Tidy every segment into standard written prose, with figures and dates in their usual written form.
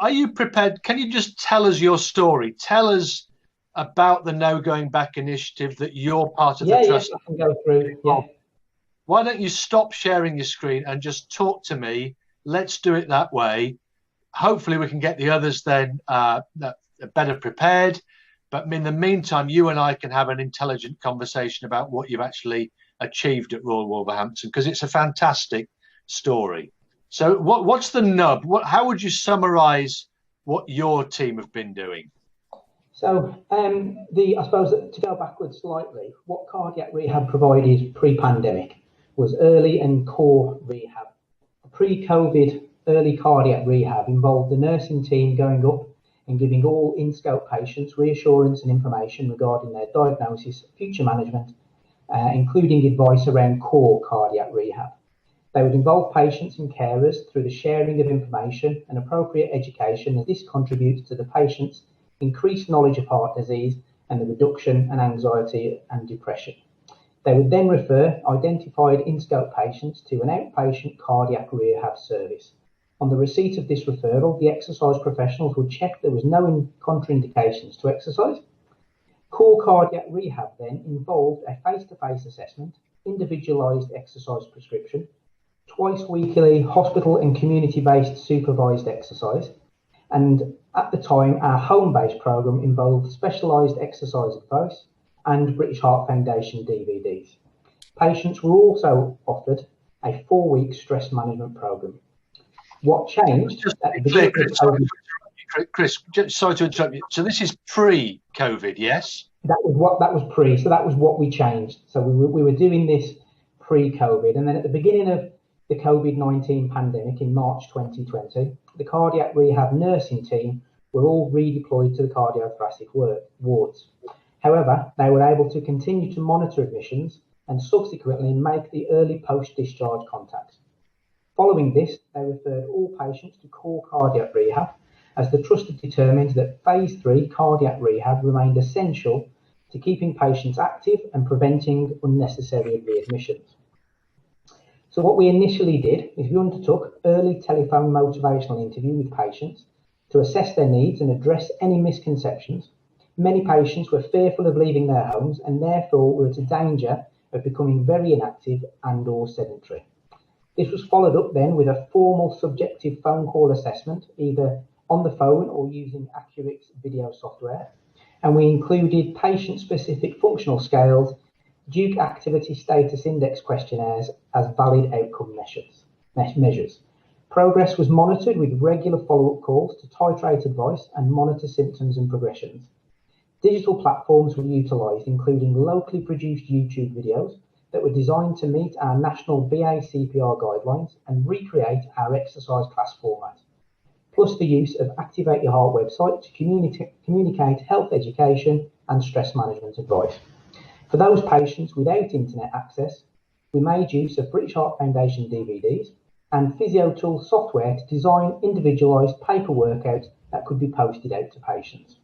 are you prepared? Can you just tell us your story? Tell us about the No Going Back initiative that you're part of the trust. Yeah, I can go through. Yeah. Why don't you stop sharing your screen and just talk to me? Let's do it that way. Hopefully we can get the others then better prepared. But in the meantime, you and I can have an intelligent conversation about what you've actually achieved at Royal Wolverhampton, because it's a fantastic story. So what's the nub? How would you summarise what your team have been doing? So I suppose to go backwards slightly, what cardiac rehab provided pre-pandemic was early and core rehab. Pre-COVID early cardiac rehab involved the nursing team going up and giving all in-scope patients reassurance and information regarding their diagnosis, future management, including advice around core cardiac rehab. They would involve patients and carers through the sharing of information and appropriate education, as this contributes to the patient's increased knowledge of heart disease and the reduction in anxiety and depression. They would then refer identified in-scope patients to an outpatient cardiac rehab service. On the receipt of this referral, the exercise professionals would check there was no contraindications to exercise. Core cardiac rehab then involved a face-to-face assessment, individualised exercise prescription, twice weekly hospital and community-based supervised exercise, and at the time our home-based programme involved specialised exercise advice and British Heart Foundation DVDs. Patients were also offered a 4-week stress management programme. What changed at the beginning of COVID... Chris, sorry to interrupt you. So this is pre-COVID, yes? That was pre. So that was what we changed. So we were doing this pre-COVID, and then at the beginning of the COVID-19 pandemic in March 2020, the cardiac rehab nursing team were all redeployed to the cardiothoracic wards. However, they were able to continue to monitor admissions and subsequently make the early post-discharge contacts. Following this, they referred all patients to core cardiac rehab, as the trust had determined that phase 3 cardiac rehab remained essential to keeping patients active and preventing unnecessary readmissions. So what we initially did is we undertook early telephone motivational interview with patients to assess their needs and address any misconceptions. Many patients were fearful of leaving their homes and therefore were at a danger of becoming very inactive and or sedentary. This was followed up then with a formal subjective phone call assessment, either on the phone or using Accurate's video software. And we included patient-specific functional scales, Duke Activity Status Index questionnaires as valid outcome measures. Progress was monitored with regular follow-up calls to titrate advice and monitor symptoms and progressions. Digital platforms were utilised, including locally produced YouTube videos that were designed to meet our national BA CPR guidelines and recreate our exercise class format, plus the use of Activate Your Heart website to communicate health education and stress management advice. For those patients without internet access, we made use of British Heart Foundation DVDs and PhysioTool software to design individualised paper workouts that could be posted out to patients.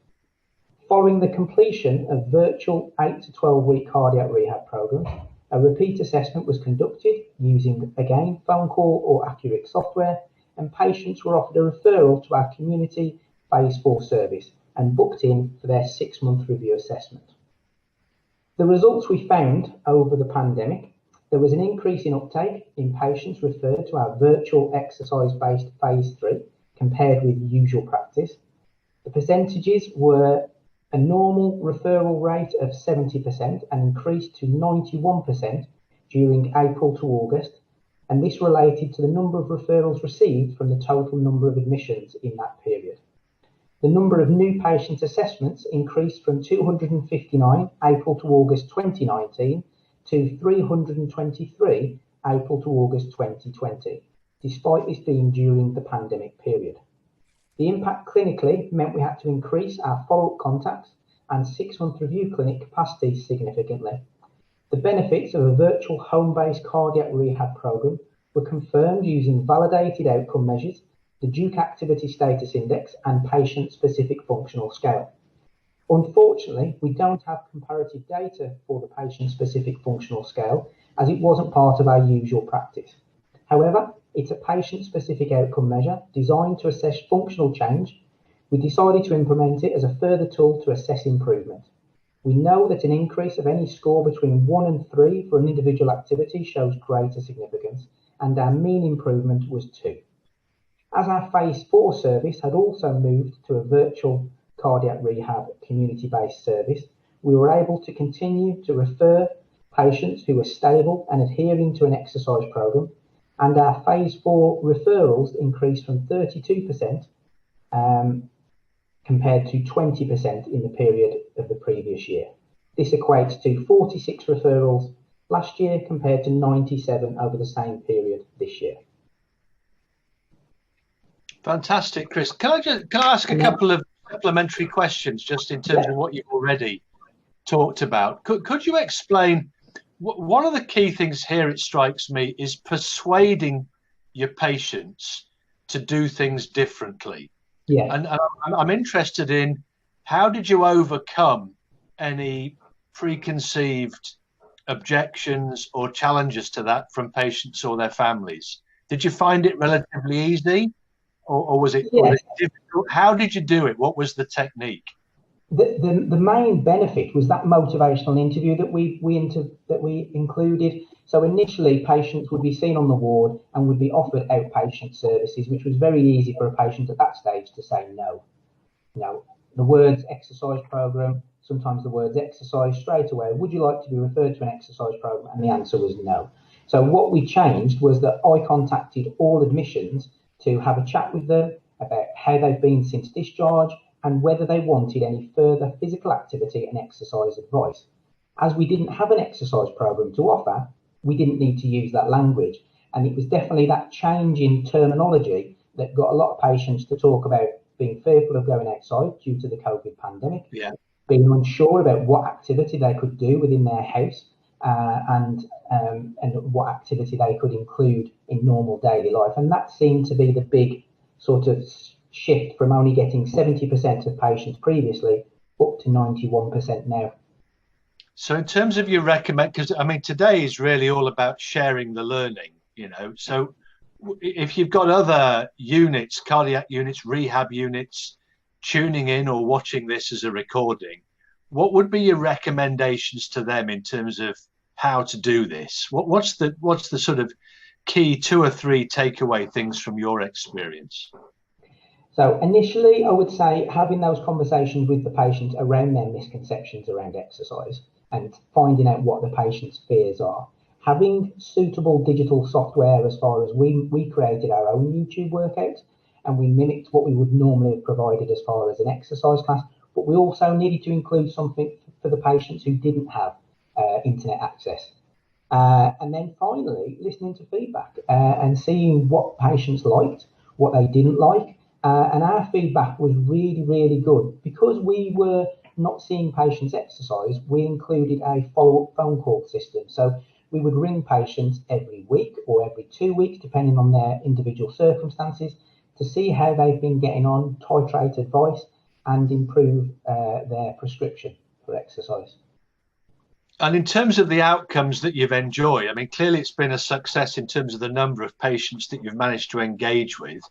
Following the completion of virtual 8 to 12 week cardiac rehab programs, a repeat assessment was conducted using, again, phone call or Accurate software, and patients were offered a referral to our community phase 4 service and booked in for their 6-month review assessment. The results we found over the pandemic, there was an increase in uptake in patients referred to our virtual exercise-based phase 3 compared with usual practice. The percentages were a normal referral rate of 70% and increased to 91% during April to August, and this related to the number of referrals received from the total number of admissions in that period. The number of new patient assessments increased from 259 April to August 2019 to 323 April to August 2020, despite this being during the pandemic period. The impact clinically meant we had to increase our follow-up contacts and 6-month review clinic capacity significantly. The benefits of a virtual home-based cardiac rehab programme were confirmed using validated outcome measures, the Duke Activity Status Index and patient-specific functional scale. Unfortunately, we don't have comparative data for the patient-specific functional scale as it wasn't part of our usual practice. However, It's a patient-specific outcome measure designed to assess functional change. We decided to implement it as a further tool to assess improvement. We know that an increase of any score between 1 and 3 for an individual activity shows greater significance, and our mean improvement was 2. As our Phase 4 service had also moved to a virtual cardiac rehab community-based service, we were able to continue to refer patients who were stable and adhering to an exercise program, and our Phase 4 referrals increased from 32% compared to 20% in the period of the previous year. This equates to 46 referrals last year compared to 97 over the same period this year. Fantastic, Chris. Can I ask a couple of supplementary questions just in terms of what you've already talked about? Could you explain, one of the key things here, it strikes me, is persuading your patients to do things differently. Yeah. And I'm interested in, how did you overcome any preconceived objections or challenges to that from patients or their families? Did you find it relatively easy, or was it difficult? How did you do it? What was the technique? The main benefit was that motivational interview that we included. So initially, patients would be seen on the ward and would be offered outpatient services, which was very easy for a patient at that stage to say no. The words exercise program, sometimes the words exercise, straight away, would you like to be referred to an exercise program? And the answer was no. So what we changed was that I contacted all admissions to have a chat with them about how they've been since discharge and whether they wanted any further physical activity and exercise advice. As we didn't have an exercise program to offer, we didn't need to use that language. And it was definitely that change in terminology that got a lot of patients to talk about being fearful of going outside due to the COVID pandemic, being unsure about what activity they could do within their house, and what activity they could include in normal daily life. And that seemed to be the big sort of shift from only getting 70% of patients previously up to 91% now. So in terms of your recommend, because I mean, today is really all about sharing the learning, so if you've got other units, cardiac units, rehab units, tuning in or watching this as a recording, what would be your recommendations to them in terms of how to do this? What's the sort of key 2 or 3 takeaway things from your experience? So initially, I would say having those conversations with the patients around their misconceptions around exercise and finding out what the patient's fears are. Having suitable digital software, as far as we created our own YouTube workouts and we mimicked what we would normally have provided as far as an exercise class, but we also needed to include something for the patients who didn't have internet access. And then finally, listening to feedback and seeing what patients liked, what they didn't like. And our feedback was really, really good. Because we were not seeing patients exercise, we included a follow-up phone call system. So we would ring patients every week or every 2 weeks, depending on their individual circumstances, to see how they've been getting on, titrate advice, and improve their prescription for exercise. And in terms of the outcomes that you've enjoyed, I mean, clearly it's been a success in terms of the number of patients that you've managed to engage with.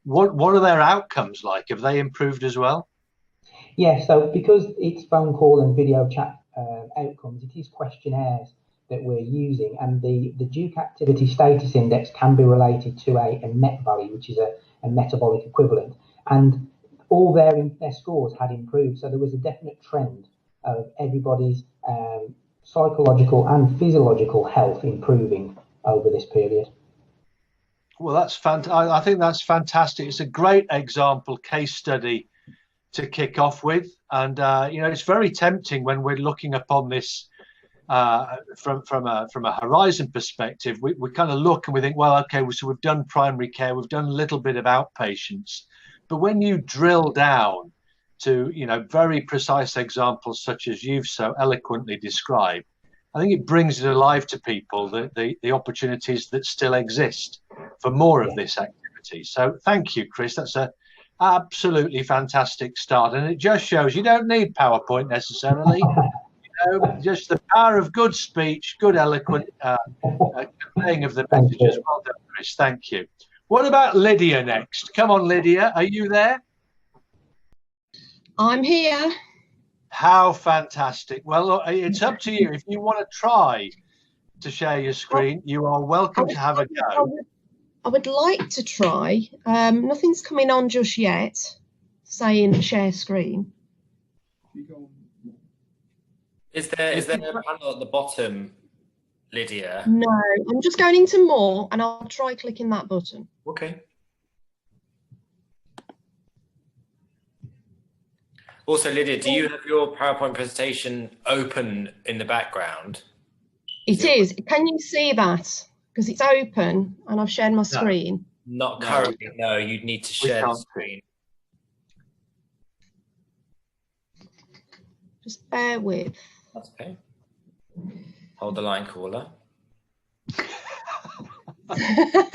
What are their outcomes like? Have they improved as well? Yeah, so because it's phone call and video chat outcomes, it is questionnaires that we're using, and the Duke Activity Status Index can be related to a MET value, which is a metabolic equivalent, and all their scores had improved. So there was a definite trend of everybody's psychological and physiological health improving over this period. Well, that's fantastic. I think that's fantastic. It's a great example case study to kick off with, and it's very tempting when we're looking upon this from a horizon perspective. We kind of look and we think, well, okay, so we've done primary care, we've done a little bit of outpatients, but when you drill down to very precise examples such as you've so eloquently described, I think it brings it alive to people the opportunities that still exist for more of this activity. So thank you, Chris. That's a absolutely fantastic start, and it just shows you don't need PowerPoint necessarily. Just the power of good speech, good eloquent conveying of the messages. Well done, Chris. Thank you. What about Lydia next? Come on, Lydia. Are you there? I'm here. How fantastic. Well, look, it's up to you. If you want to try to share your screen, you are welcome to have a go. I would like to try. Nothing's coming on just yet, saying share screen. Is there a panel at the bottom, Lydia? No, I'm just going into more and I'll try clicking that button. Okay. Also, Lydia, do you have your PowerPoint presentation open in the background? It is. Can you see that? Because it's open and I've shared my screen. Not currently, no. You'd need to share the screen. Just bear with. That's okay. Hold the line, caller. The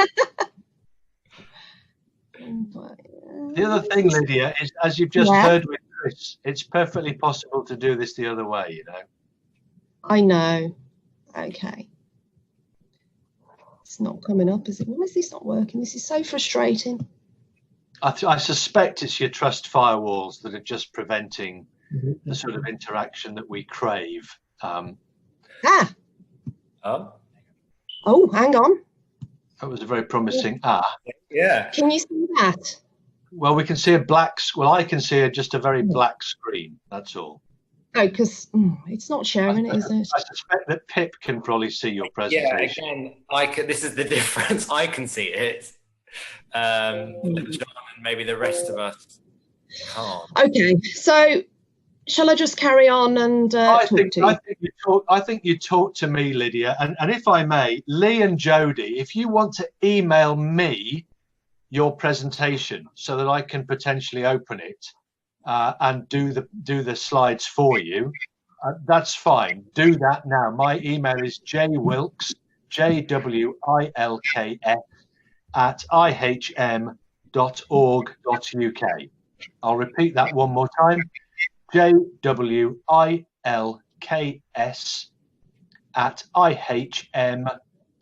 other thing, Lydia, is as you've just heard with Chris, it's perfectly possible to do this the other way, you know. I know. Okay. It's not coming up, is it? Why is this not working? This is so frustrating. I suspect it's your trust firewalls that are just preventing the sort of interaction that we crave. Oh, hang on. That was a very promising Yeah. Can you see that? Well, we can see a black. Well, I can see just a very black screen. That's all. Oh, because it's not sharing it, is it? I suspect that Pip can probably see your presentation. Yeah, again, this is the difference. I can see it. John and maybe the rest of us can't. Okay, so shall I just carry on and talk to you? I think you talk to me, Lydia, and if I may, Leigh and Jodie, if you want to email me your presentation so that I can potentially open it and do the slides for you, that's fine. Do that now. My email is jwilks, JWILKS @ihm.org.uk. I'll repeat that one more time. JWILKS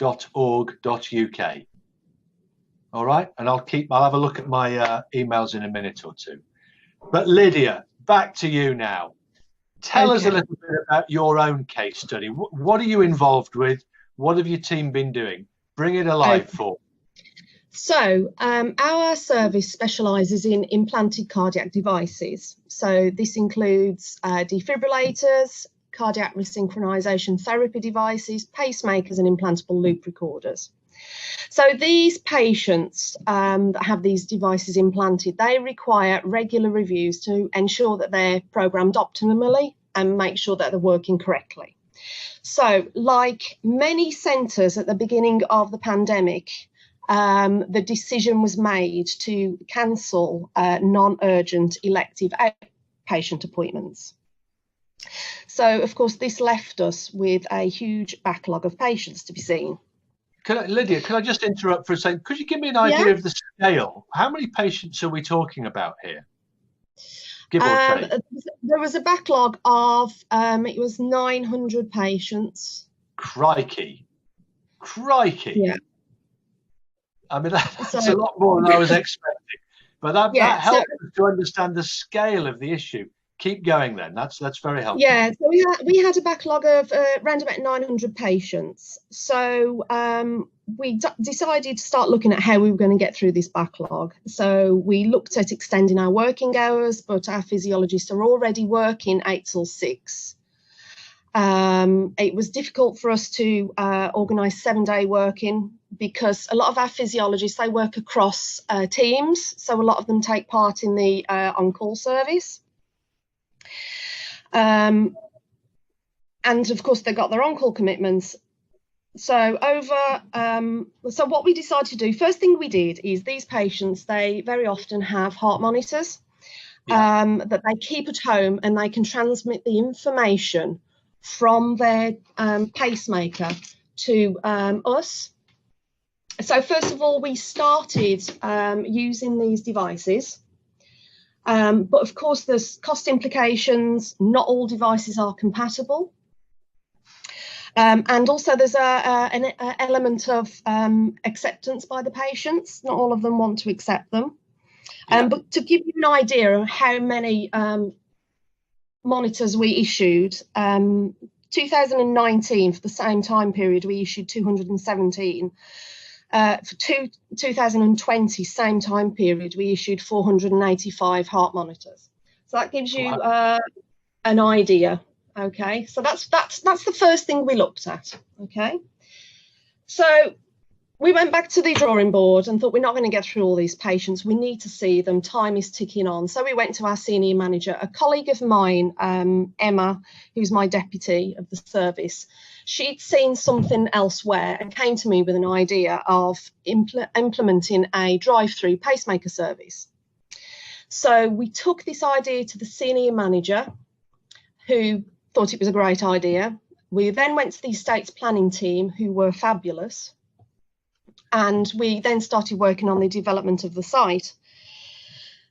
@ihm.org.uk. All right, and I'll have a look at my emails in a minute or two. But Lydia, back to you now. Tell us a little bit about your own case study. What are you involved with? What have your team been doing? Bring it alive for. So our service specialises in implanted cardiac devices. So this includes defibrillators, cardiac resynchronization therapy devices, pacemakers and implantable loop recorders. So these patients that have these devices implanted, they require regular reviews to ensure that they're programmed optimally and make sure that they're working correctly. So like many centres at the beginning of the pandemic, the decision was made to cancel non-urgent elective outpatient appointments. So, of course, this left us with a huge backlog of patients to be seen. Lydia, can I just interrupt for a second? Could you give me an idea of the scale? How many patients are we talking about here? Give or take. There was a backlog of, it was 900 patients. Crikey. Crikey. Yeah. I mean, that's a lot more than I was expecting. But that helps us to understand the scale of the issue. Keep going then. That's very helpful. Yeah, so we had a backlog of around about 900 patients. So we decided to start looking at how we were going to get through this backlog. So we looked at extending our working hours, but our physiologists are already working 8 till 6. It was difficult for us to organise 7-day working because a lot of our physiologists, they work across teams. So a lot of them take part in the on-call service. And of course, they've got their on-call commitments. So so what we decided to do, first thing we did is these patients, they very often have heart monitors that they keep at home and they can transmit the information from their pacemaker to us. So first of all, we started using these devices. But of course, there's cost implications. Not all devices are compatible. And also there's an element of acceptance by the patients. Not all of them want to accept them. But to give you an idea of how many monitors we issued, 2019, for the same time period, we issued 217. For 2020, same time period, we issued 485 heart monitors. So that gives you an idea. Okay, so that's the first thing we looked at. Okay, so we went back to the drawing board and thought, we're not going to get through all these patients. We need to see them. Time is ticking on. So we went to our senior manager, a colleague of mine, Emma, who's my deputy of the service. She'd seen something elsewhere and came to me with an idea of implementing a drive-through pacemaker service. So we took this idea to the senior manager, who thought it was a great idea. We then went to the estates planning team, who were fabulous. And we then started working on the development of the site.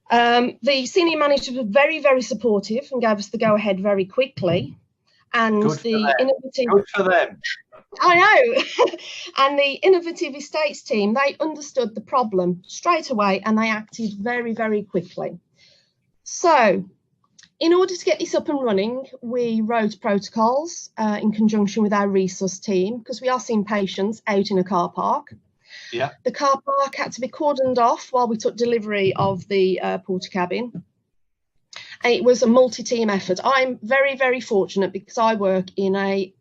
The senior manager was very, very supportive and gave us the go-ahead very quickly. And Good for them. I know. And the innovative estates team, they understood the problem straight away and they acted very, very quickly. So in order to get this up and running, we wrote protocols in conjunction with our resource team, because we are seeing patients out in a car park. Yeah. The car park had to be cordoned off while we took delivery of the porta cabin. And it was a multi-team effort. I'm very, very fortunate because I work in a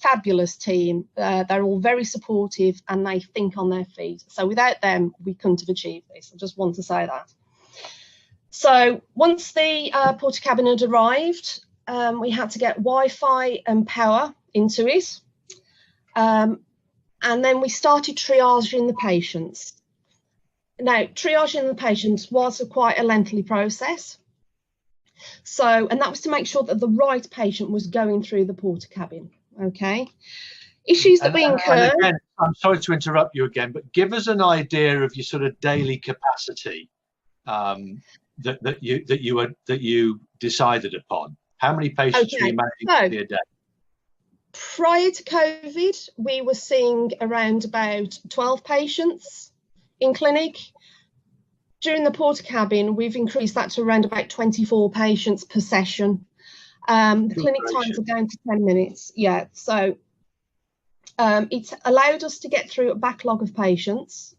fabulous team. They're all very supportive and they think on their feet. So without them, we couldn't have achieved this. I just want to say that. So once the porta cabin had arrived, we had to get Wi-Fi and power into it. And then we started triaging the patients. Now, triaging the patients was quite a lengthy process. So, and that was to make sure that the right patient was going through the porta cabin. Okay. Issues that we incurred. And again, I'm sorry to interrupt you again, but give us an idea of your sort of daily capacity that you decided upon. How many patients were you managing a day? Prior to COVID, we were seeing around about 12 patients in clinic. During the porta cabin, we've increased that to around about 24 patients per session. The clinic times are down to 10 minutes. Yeah, so it's allowed us to get through a backlog of patients.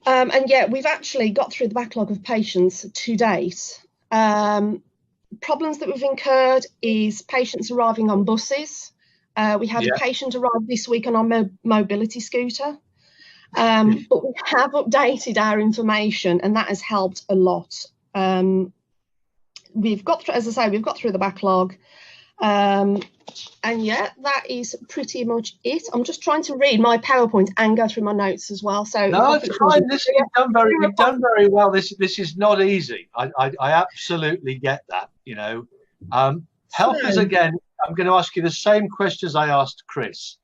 And yeah, we've actually got through the backlog of patients to date. Problems that we've incurred is patients arriving on buses. We had a patient arrive this week on our mobility scooter. But we have updated our information and that has helped a lot. We've got through, as I say, we've got through the backlog. And yeah, that is pretty much it. I'm just trying to read my PowerPoint and go through my notes as well. So no, it's fine. You've done very well. This is not easy. I absolutely get that. You know, help us again. I'm going to ask you the same questions I asked Chris.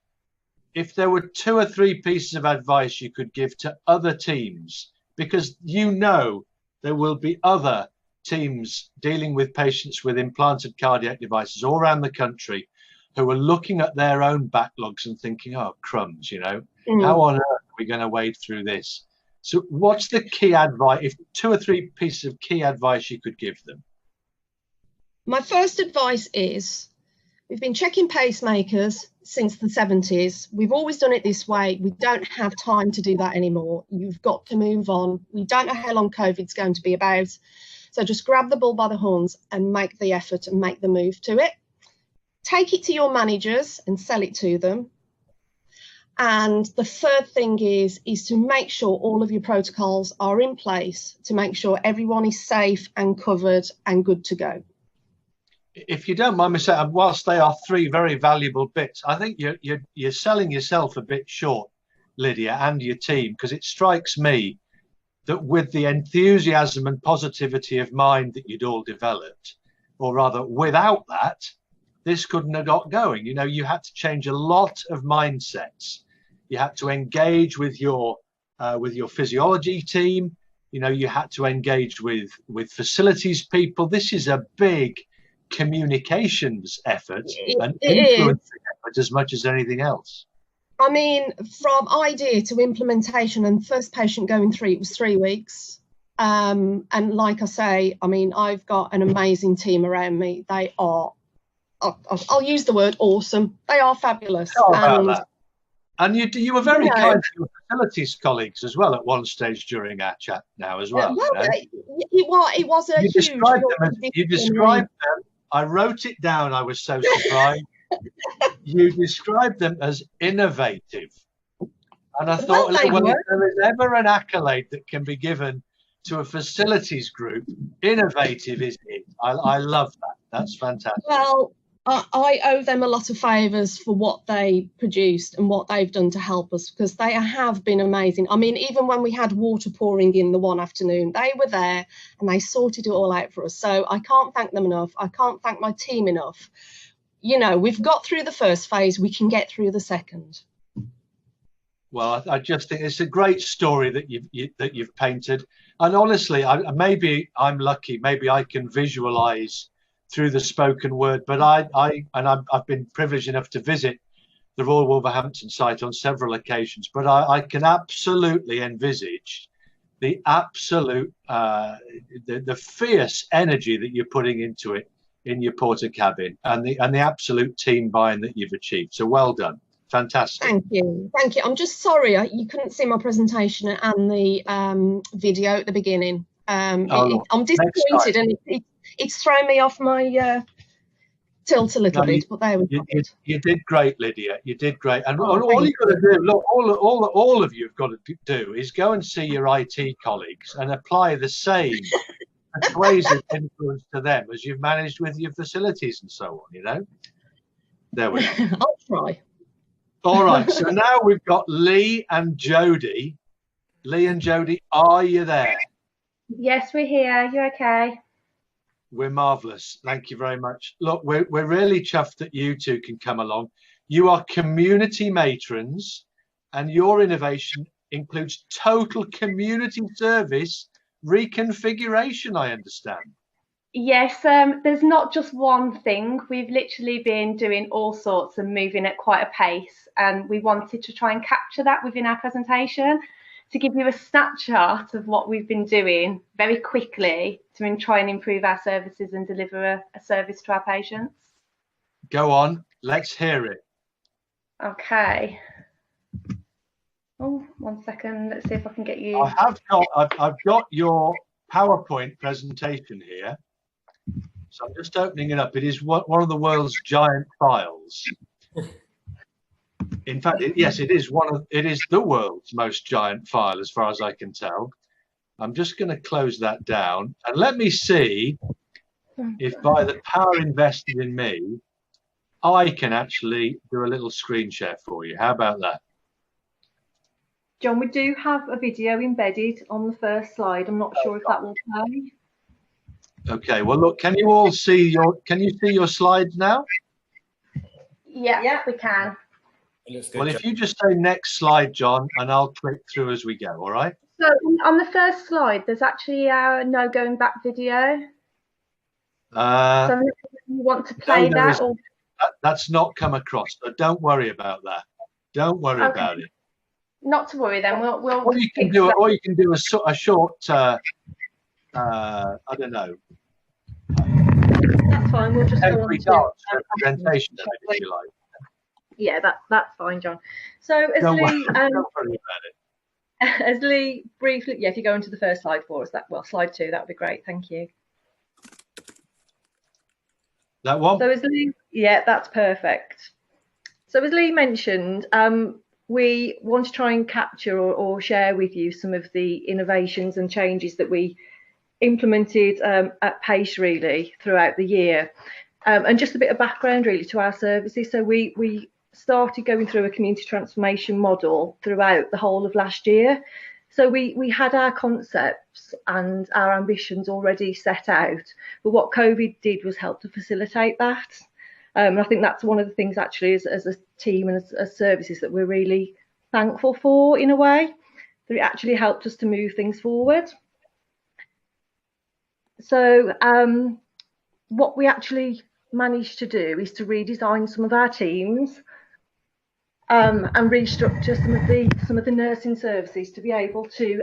If there were 2 or 3 pieces of advice you could give to other teams, because you know there will be other teams dealing with patients with implanted cardiac devices all around the country who are looking at their own backlogs and thinking, oh, crumbs, you know, how on earth are we going to wade through this? So what's the key advice, if 2 or 3 pieces of key advice you could give them? My first advice is, we've been checking pacemakers since the 70s. We've always done it this way. We don't have time to do that anymore. You've got to move on. We don't know how long COVID's going to be about. So just grab the bull by the horns and make the effort and make the move to it. Take it to your managers and sell it to them. And the third thing is to make sure all of your protocols are in place to make sure everyone is safe and covered and good to go. If you don't mind me saying, whilst they are 3 very valuable bits, I think you're selling yourself a bit short, Lydia, and your team, because it strikes me that with the enthusiasm and positivity of mind that you'd all developed, or rather without that, this couldn't have got going. You know, you had to change a lot of mindsets. You had to engage with your physiology team. You know, you had to engage with facilities people. This is a big communications effort and influencing effort as much as anything else. I mean, from idea to implementation and first patient going through, it was 3 weeks. And like I say, I mean, I've got an amazing team around me. They are, I'll use the word awesome. They are fabulous. And you were very kind to your facilities colleagues as well at one stage during our chat now as well. It was a huge... You described them. I wrote it down. I was so surprised. You described them as innovative. And I thought, well, if there is ever an accolade that can be given to a facilities group, innovative is it. I love that. That's fantastic. Well, I owe them a lot of favours for what they produced and what they've done to help us, because they have been amazing. I mean, even when we had water pouring in the one afternoon, they were there and they sorted it all out for us. So I can't thank them enough. I can't thank my team enough. You know, we've got through the first phase, we can get through the second. Well, I just think it's a great story that you've painted. And honestly, maybe I'm lucky. Maybe I can visualise through the spoken word. But I've been privileged enough to visit the Royal Wolverhampton site on several occasions. But I can absolutely envisage the absolute the fierce energy that you're putting into it in your porter cabin, and the absolute team buy-in that you've achieved. So well done. Fantastic. Thank you. I'm just sorry you couldn't see my presentation and the video at the beginning. I'm disappointed, and it's thrown me off my tilt a little bit. But there we go. You did great, Lydia. You did great. And all you've got to do, look, all of you have got to do is go and see your IT colleagues and apply the same persuasive influence to them as you've managed with your facilities and so on. You know. There we go. I'll try. All right, so now we've got Leigh and Jodie. Leigh and Jodie, are you there? Yes, we're here. You okay? We're marvellous. Thank you very much. Look, we're really chuffed that you two can come along. You are community matrons, and your innovation includes total community service reconfiguration, I understand. Yes, there's not just one thing. We've literally been doing all sorts and moving at quite a pace, and we wanted to try and capture that within our presentation to give you a snapshot of what we've been doing very quickly to try and improve our services and deliver a service to our patients. Go on, let's hear it. Okay. Oh, 1 second. Let's see if I can get you. I've got your PowerPoint presentation here. So I'm just opening it up. It is one of the world's giant files. In fact, yes, it is the world's most giant file, as far as I can tell. I'm just going to close that down, and let me see if, by the power invested in me, I can actually do a little screen share for you. How about that? John, we do have a video embedded on the first slide. I'm not sure if that will play. Okay, well, look, can you all see your slides now? Yeah, we can. Well, if you just say next slide, John, and I'll click through as we go, all right? So on the first slide, there's actually our no going back video. So you want to play that? Or... That's not come across, so don't worry about that. Don't worry about it. Not to worry then. We'll or you can do a short I don't know. That's fine. We'll just go on to representation if you like. Yeah, that's fine, John. So as Leigh, don't worry about it. As Leigh briefly, if you go into the first slide for us, slide 2, that would be great. Thank you. That one. So as Leigh, that's perfect. So as Leigh mentioned, we want to try and capture or share with you some of the innovations and changes that we implemented at pace really throughout the year, and just a bit of background really to our services. So we started going through a community transformation model throughout the whole of last year. So we had our concepts and our ambitions already set out, but what COVID did was help to facilitate that. And I think that's one of the things actually as a team and as services that we're really thankful for, in a way, that it actually helped us to move things forward. So what we actually managed to do is to redesign some of our teams and restructure some of the nursing services to be able to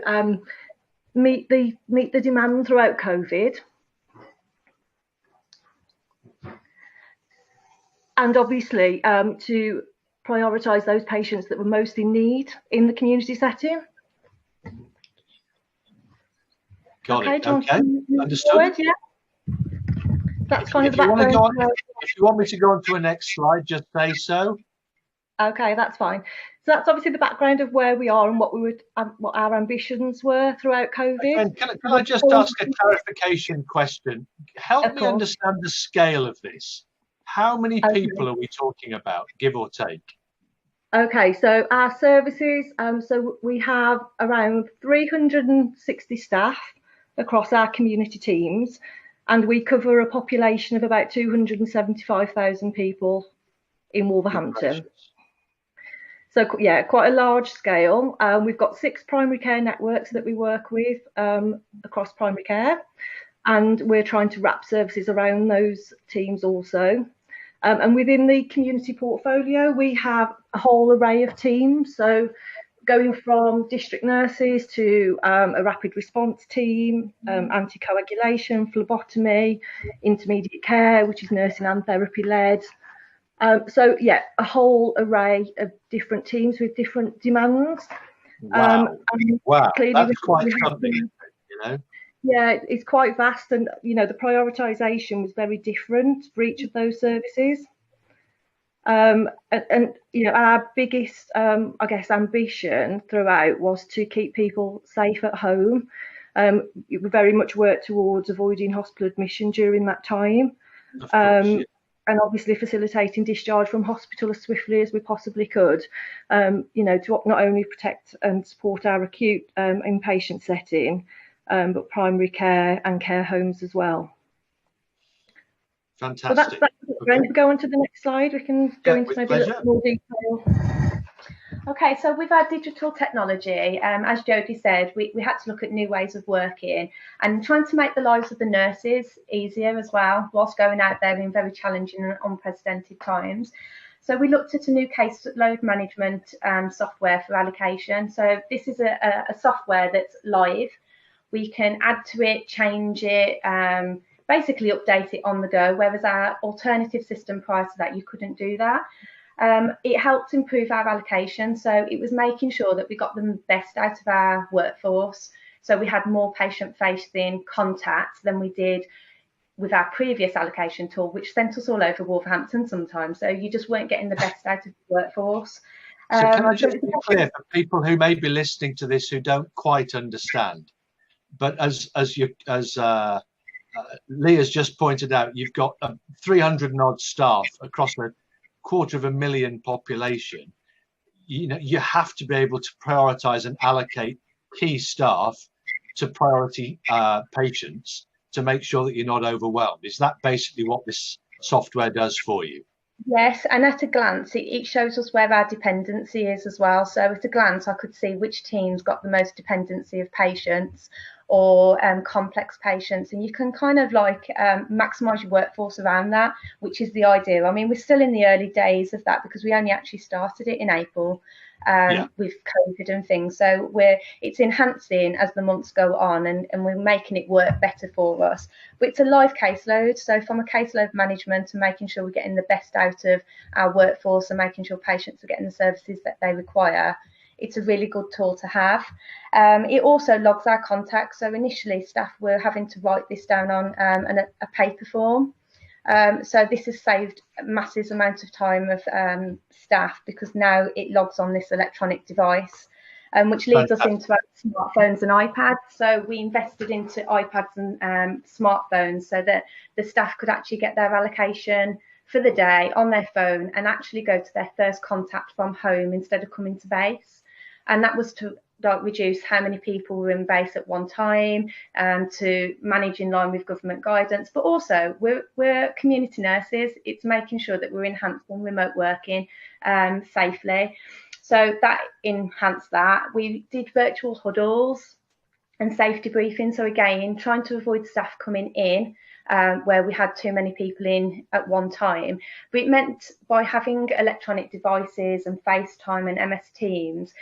meet the demand throughout COVID. And obviously to prioritise those patients that were most in need in the community setting. Got it. Jon, okay. Understood. Forward, yeah. That's kind of the background. If you want me to go on to a next slide, just say so. Okay, that's fine. So that's obviously the background of where we are and what what our ambitions were throughout COVID. And can I just ask a clarification question? Help me understand the scale of this. How many people are we talking about, give or take? Okay, so our services, so we have around 360 staff across our community teams, and we cover a population of about 275,000 people in Wolverhampton. So yeah, quite a large scale. We've got 6 primary care networks that we work with across primary care, and we're trying to wrap services around those teams also. And within the community portfolio, we have a whole array of teams. So going from district nurses to a rapid response team, anticoagulation, phlebotomy, intermediate care, which is nursing and therapy led. So yeah, a whole array of different teams with different demands. Wow, wow, that's quite something, you know. Yeah, it's quite vast, and you know the prioritisation was very different for each of those services. And you know our biggest, I guess, ambition throughout was to keep people safe at home. We very much worked towards avoiding hospital admission during that time, of course, yeah. And obviously facilitating discharge from hospital as swiftly as we possibly could. You know, to not only protect and support our acute inpatient setting, but primary care and care homes as well. Fantastic. So that's okay. If we go on to the next slide, we can go into maybe a little more detail. Okay, so with our digital technology, as Jodie said, we had to look at new ways of working and trying to make the lives of the nurses easier as well, whilst going out there in very challenging and unprecedented times. So we looked at a new caseload management software for allocation. So this is a software that's live. We can add to it, change it, basically update it on the go, whereas our alternative system prior to that, you couldn't do that. It helped improve our allocation. So it was making sure that we got the best out of our workforce. So we had more patient-facing contact than we did with our previous allocation tool, which sent us all over Wolverhampton sometimes. So you just weren't getting the best out of the workforose. So can I just be clear for people who may be listening to this who don't quite understand? But as Leigh has just pointed out, you've got 300 and odd staff across a 250,000 population. You know, you have to be able to prioritize and allocate key staff to priority patients to make sure that you're not overwhelmed. Is that basically what this software does for you? Yes, and at a glance, it shows us where our dependency is as well. So at a glance, I could see which teams got the most dependency of patients or complex patients, and you can kind of like maximise your workforce around that, which is the idea. I mean, we're still in the early days of that because we only actually started it in April with COVID and things. So it's enhancing as the months go on, and we're making it work better for us. But it's a live caseload. So from a caseload management and making sure we're getting the best out of our workforce and making sure patients are getting the services that they require, it's a really good tool to have. It also logs our contacts. So initially staff were having to write this down on a paper form. So this has saved massive amounts of time of staff because now it logs on this electronic device, which leads us into our smartphones and iPads. So we invested into iPads and smartphones so that the staff could actually get their allocation for the day on their phone and actually go to their first contact from home instead of coming to base. And that was to reduce how many people were in base at one time and to manage in line with government guidance. But also we're community nurses. It's making sure that we're enhancing remote working safely. So that enhanced that. We did virtual huddles and safety briefing. So again, trying to avoid staff coming in where we had too many people in at one time. But it meant by having electronic devices and FaceTime and MS Teams,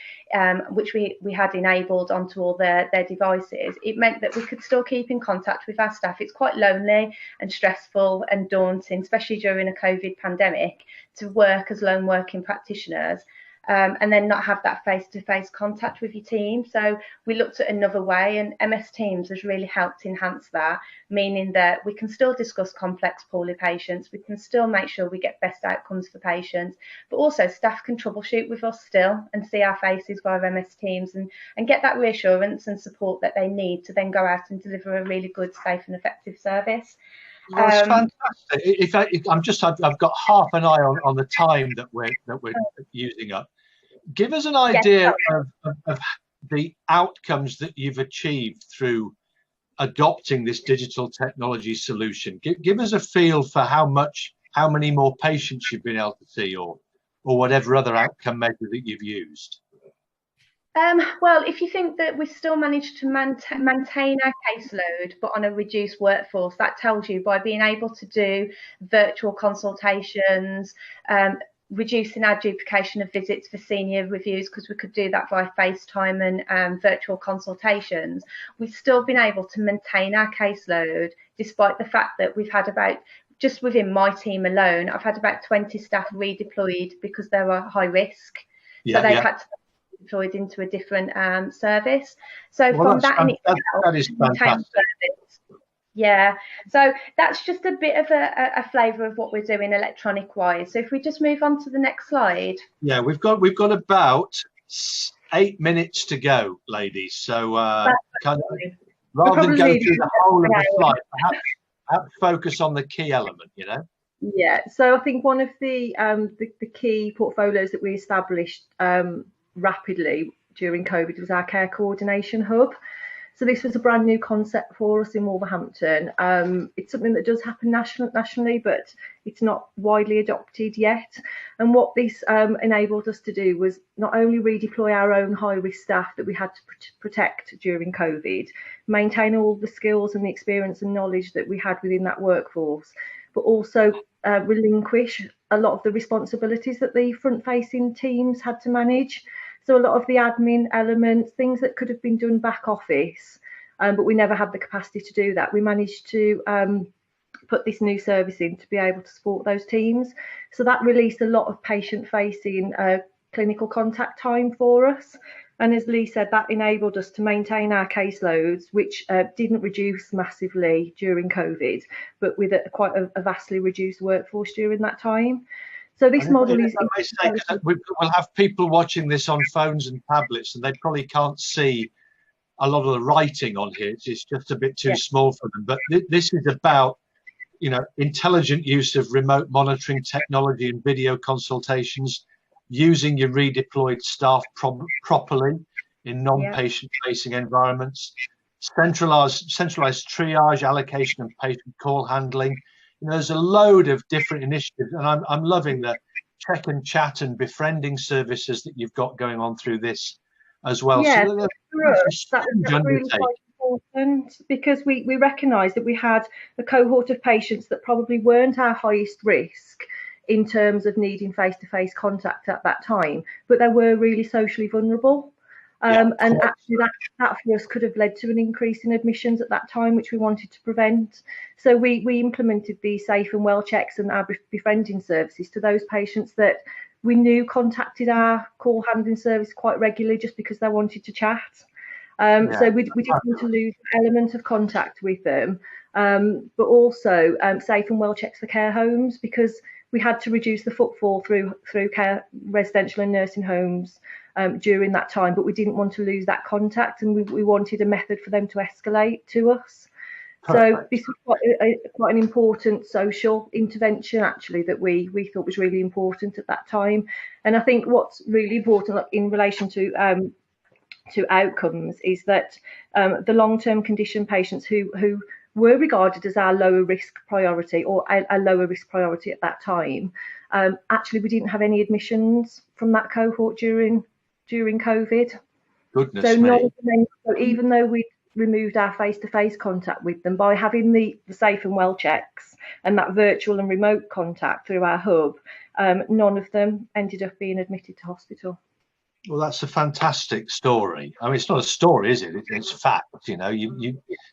which we had enabled onto all their devices, it meant that we could still keep in contact with our staff. It's quite lonely and stressful and daunting, especially during a COVID pandemic, to work as lone working practitioners. And then not have that face-to-face contact with your team. So we looked at another way, and MS Teams has really helped enhance that, meaning that we can still discuss complex poorly patients, we can still make sure we get best outcomes for patients, but also staff can troubleshoot with us still and see our faces via MS Teams and get that reassurance and support that they need to then go out and deliver a really good, safe and effective service. Well, it's fantastic. I've got half an eye on the time that we're using up. Give us an idea of the outcomes that you've achieved through adopting this digital technology solution. Give us a feel for how many more patients you've been able to see, or whatever other outcome measure that you've used. Well, if you think that we still managed to maintain our caseload, but on a reduced workforce, that tells you by being able to do virtual consultations, reducing our duplication of visits for senior reviews, because we could do that via FaceTime and virtual consultations. We've still been able to maintain our caseload, despite the fact that we've had just within my team alone, I've had about 20 staff redeployed because they were high risk. So they've had to be deployed into a different service. So from that in itself, that is fantastic. Yeah, so that's just a bit of a flavour of what we're doing electronic wise. So if we just move on to the next slide. Yeah, we've got about 8 minutes to go, ladies. So rather than go through the whole of the slide, perhaps focus on the key element, you know. Yeah, so I think one of the key portfolios that we established rapidly during COVID was our care coordination hub. So this was a brand new concept for us in Wolverhampton. It's something that does happen nationally, but it's not widely adopted yet. And what this enabled us to do was not only redeploy our own high-risk staff that we had to protect during COVID, maintain all the skills and the experience and knowledge that we had within that workforce, but also relinquish a lot of the responsibilities that the front-facing teams had to manage. So a lot of the admin elements, things that could have been done back office, but we never had the capacity to do that. We managed to put this new service in to be able to support those teams. So that released a lot of patient-facing clinical contact time for us. And as Leigh said, that enabled us to maintain our caseloads, which didn't reduce massively during COVID, but with quite a vastly reduced workforce during that time. So this model is. We'll have people watching this on phones and tablets, and they probably can't see a lot of the writing on here. It's just a bit too small for them. But this is about, you know, intelligent use of remote monitoring technology and video consultations, using your redeployed staff properly in non-patient facing environments, centralized triage, allocation and patient call handling. You know, there's a load of different initiatives, and I'm loving the check and chat and befriending services that you've got going on through this as well. Yeah, so that's really quite important, because we recognised that we had a cohort of patients that probably weren't our highest risk in terms of needing face-to-face contact at that time, but they were really socially vulnerable. And actually that for us could have led to an increase in admissions at that time, which we wanted to prevent. So we implemented these safe and well checks and our befriending services to those patients that we knew contacted our call handling service quite regularly just because they wanted to chat. So we didn't want to lose an element of contact with them, but also safe and well checks for care homes, because we had to reduce the footfall through care, residential and nursing homes during that time, but we didn't want to lose that contact, and we wanted a method for them to escalate to us. Perfect. So this was quite an important social intervention, actually, that we thought was really important at that time. And I think what's really important in relation to outcomes is that the long-term condition patients who were regarded as our lower risk priority, or a lower risk priority at that time, actually we didn't have any admissions from that cohort during COVID. Goodness me. So even though we removed our face-to-face contact with them by having the safe and well checks and that virtual and remote contact through our hub. None of them ended up being admitted to hospital. Well, that's a fantastic story. I mean, it's not a story, is it? It's fact. You know,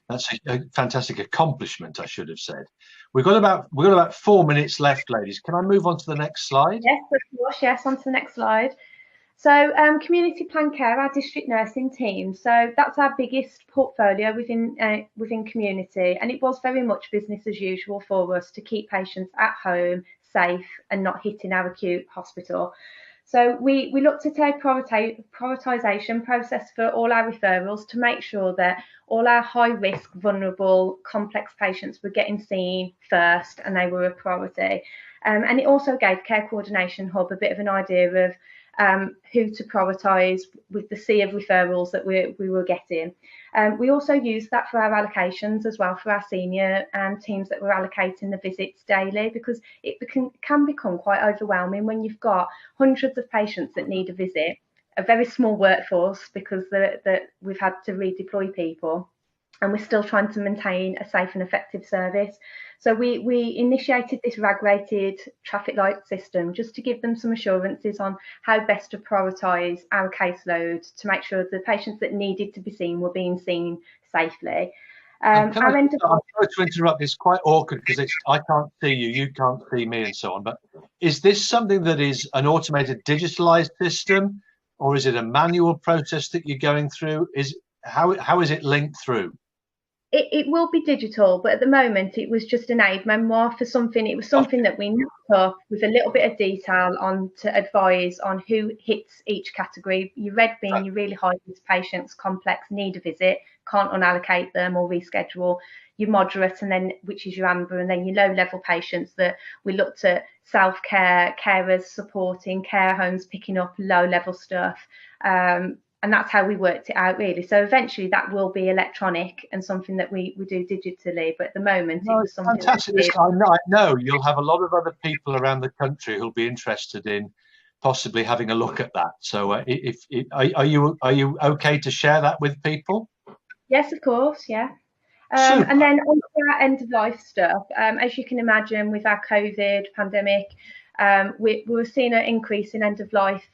that's a fantastic accomplishment, I should have said. We've got about 4 minutes left, ladies. Can I move on to the next slide? Yes, of course. Yes, on to the next slide. So community plan care, our district nursing team. So that's our biggest portfolio within community, and it was very much business as usual for us to keep patients at home, safe, and not hitting our acute hospital. So we looked at a prioritisation process for all our referrals to make sure that all our high risk, vulnerable, complex patients were getting seen first and they were a priority. And it also gave Care Coordination Hub a bit of an idea of who to prioritise with the sea of referrals that we were getting. We also used that for our allocations as well for our senior teams that were allocating the visits daily, because it can become quite overwhelming when you've got hundreds of patients that need a visit, a very small workforce because we've had to redeploy people, and we're still trying to maintain a safe and effective service. So we initiated this RAG-rated traffic light system just to give them some assurances on how best to prioritise our caseload to make sure the patients that needed to be seen were being seen safely. I'm sorry to interrupt. It's quite awkward because I can't see you, you can't see me, and so on. But is this something that is an automated, digitalised system, or is it a manual process that you're going through? How is it linked through? It will be digital, but at the moment it was just an aid memoir for something. It was something that we knocked up with a little bit of detail on to advise on who hits each category. Your red being your really high risk patients, complex, need a visit, can't unallocate them or reschedule. Your moderate, and then which is your amber, and then your low level patients that we looked at self-care, carers supporting, care homes picking up low level stuff. And that's how we worked it out, really. So eventually that will be electronic and something that we do digitally. But at the moment, it was something fantastic. I know you'll have a lot of other people around the country who'll be interested in possibly having a look at that. So are you okay to share that with people? Yes, of course, yeah. And then on to our end of life stuff. As you can imagine, with our COVID pandemic, we were seeing an increase in end of life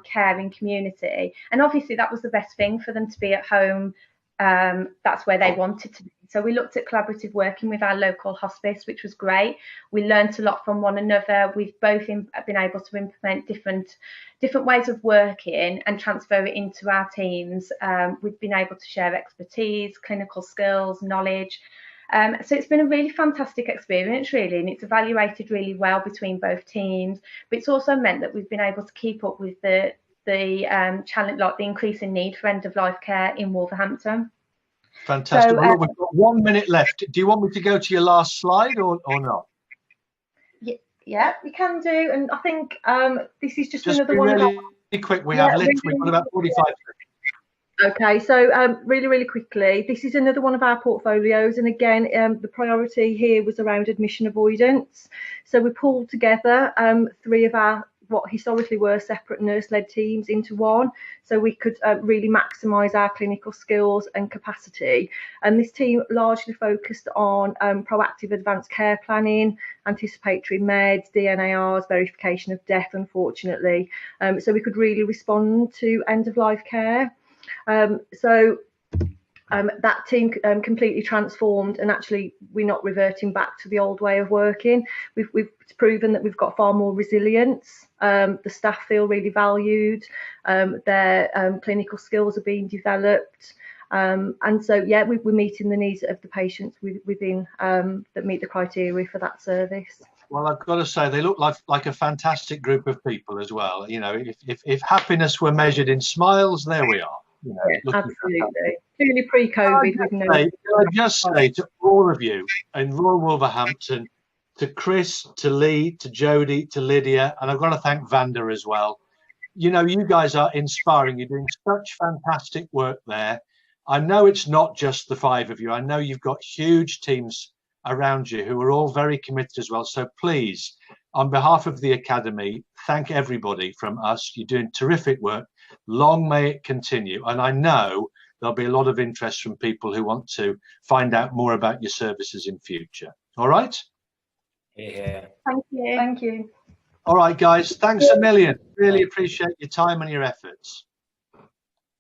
care in community, and obviously that was the best thing for them to be at home. That's where they wanted to be. So we looked at collaborative working with our local hospice, which was great. We learned a lot from one another. We've both been able to implement different ways of working and transfer it into our teams. We've been able to share expertise, clinical skills, knowledge. So it's been a really fantastic experience, really, and it's evaluated really well between both teams. But it's also meant that we've been able to keep up with the challenge, like the increasing need for end of life care in Wolverhampton. Fantastic. So, well, look, we've got 1 minute left. Do you want me to go to your last slide or not? Yeah, we can do. And I think this is just another one. Really quick. We've got about 45 seconds. Okay, so really quickly, this is another one of our portfolios, and again the priority here was around admission avoidance. So we pulled together 3 of our what historically were separate nurse-led teams into one, so we could really maximise our clinical skills and capacity. And this team largely focused on proactive advanced care planning, anticipatory meds, DNARs, verification of death, unfortunately, so we could really respond to end-of-life care. That team completely transformed, and actually we're not reverting back to the old way of working. We've proven that we've got far more resilience. The staff feel really valued. Their clinical skills are being developed. And so, yeah, we're meeting the needs of the patients within that meet the criteria for that service. Well, I've got to say, they look like a fantastic group of people as well. You know, if happiness were measured in smiles, there we are. You know, yeah, absolutely. Clearly pre-COVID. Can I just say to all of you in Royal Wolverhampton, to Chris, to Leigh, to Jodie, to Lydia, and I've got to thank Vanda as well. You know, you guys are inspiring. You're doing such fantastic work there. I know it's not just the 5 of you. I know you've got huge teams around you who are all very committed as well. So please, on behalf of the Academy, thank everybody from us. You're doing terrific work. Long may it continue. And I know there'll be a lot of interest from people who want to find out more about your services in future. All right? Yeah. Thank you. Thank you. All right, guys. Thanks a million. Really appreciate your time and your efforts.